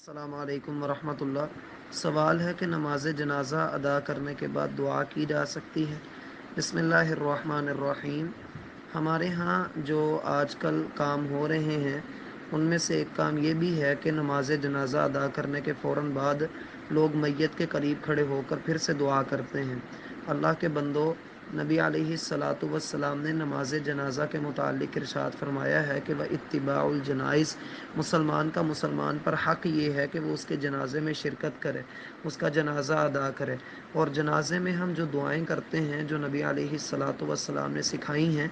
السلام علیکم ورحمۃ اللہ۔ سوال ہے کہ نماز جنازہ ادا کرنے کے بعد دعا کی جا سکتی ہے؟ بسم اللہ الرحمن الرحیم۔ ہمارے ہاں جو آج کل کام ہو رہے ہیں ان میں سے ایک کام یہ بھی ہے کہ نماز جنازہ ادا کرنے کے فوراً بعد لوگ میت کے قریب کھڑے ہو کر پھر سے دعا کرتے ہیں۔ اللہ کے بندو، نبی علیہ الصلاۃ والسلام نے نماز جنازہ کے متعلق ارشاد فرمایا ہے کہ اتباع الجنائز، مسلمان کا مسلمان پر حق یہ ہے کہ وہ اس کے جنازے میں شرکت کرے، اس کا جنازہ ادا کرے۔ اور جنازے میں ہم جو دعائیں کرتے ہیں جو نبی علیہ الصلاۃ والسلام نے سکھائی ہیں،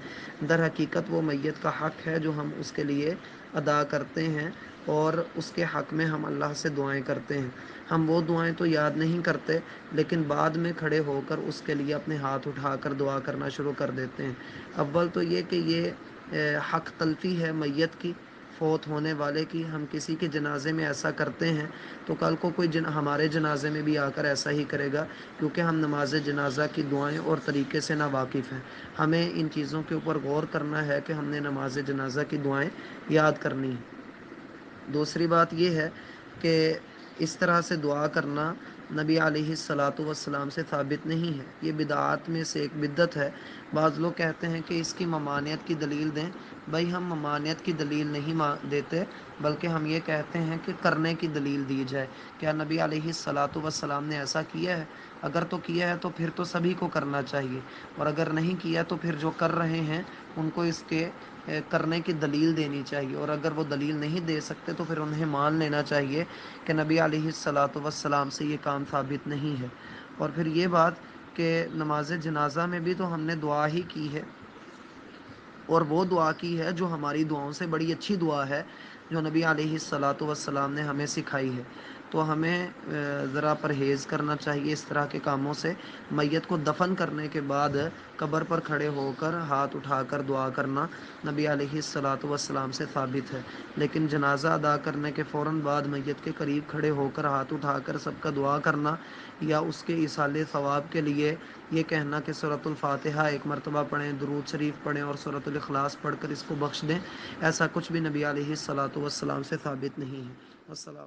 در حقیقت وہ میت کا حق ہے جو ہم اس کے لیے ادا کرتے ہیں، اور اس کے حق میں ہم اللہ سے دعائیں کرتے ہیں۔ ہم وہ دعائیں تو یاد نہیں کرتے، لیکن بعد میں کھڑے ہو کر اس کے لیے اپنے ہاتھ اٹھا کر دعا کرنا شروع کر دیتے ہیں۔ اول تو یہ کہ یہ حق تلفی ہے میت کی، فوت ہونے والے کی۔ ہم کسی کے جنازے میں ایسا کرتے ہیں تو کل کو کوئی ہمارے جنازے میں بھی آ کر ایسا ہی کرے گا، کیونکہ ہم نماز جنازہ کی دعائیں اور طریقے سے ناواقف ہیں۔ ہمیں ان چیزوں کے اوپر غور کرنا ہے کہ ہم نے نماز جنازہ کی دعائیں یاد کرنی ہیں۔ دوسری بات یہ ہے کہ اس طرح سے دعا کرنا نبی علیہ الصلاۃ والسلام سے ثابت نہیں ہے، یہ بدعات میں سے ایک بدعت ہے۔ بعض لوگ کہتے ہیں کہ اس کی ممانعت کی دلیل دیں۔ بھائی، ہم ممانعت کی دلیل نہیں دیتے، بلکہ ہم یہ کہتے ہیں کہ کرنے کی دلیل دی جائے۔ کیا نبی علیہ الصلاۃ والسلام نے ایسا کیا ہے؟ اگر تو کیا ہے تو پھر تو سبھی کو کرنا چاہیے، اور اگر نہیں کیا تو پھر جو کر رہے ہیں ان کو اس کے کرنے کی دلیل دینی چاہیے، اور اگر وہ دلیل نہیں دے سکتے تو پھر انہیں مان لینا چاہیے کہ نبی علیہ الصلاۃ والسلام سے یہ کام ثابت نہیں ہے۔ اور پھر یہ بات کہ نماز جنازہ میں بھی تو ہم نے دعا ہی کی ہے، اور وہ دعا کی ہے جو ہماری دعاؤں سے بڑی اچھی دعا ہے، جو نبی علیہ الصلاۃ والسلام نے ہمیں سکھائی ہے۔ تو ہمیں ذرا پرہیز کرنا چاہیے اس طرح کے کاموں سے۔ میت کو دفن کرنے کے بعد قبر پر کھڑے ہو کر ہاتھ اٹھا کر دعا کرنا نبی علیہ الصلاۃ والسلام سے ثابت ہے، لیکن جنازہ ادا کرنے کے فوراً بعد میت کے قریب کھڑے ہو کر ہاتھ اٹھا کر سب کا دعا کرنا، یا اس کے ایصال ثواب کے لیے یہ کہنا کہ سورۃ الفاتحہ ایک مرتبہ پڑھیں، درود شریف پڑھیں اور سورۃ الاخلاص پڑھ کر اس کو بخش دیں، ایسا کچھ بھی نبی علیہ الصلاۃ والسلام سے ثابت نہیں ہے۔ السلام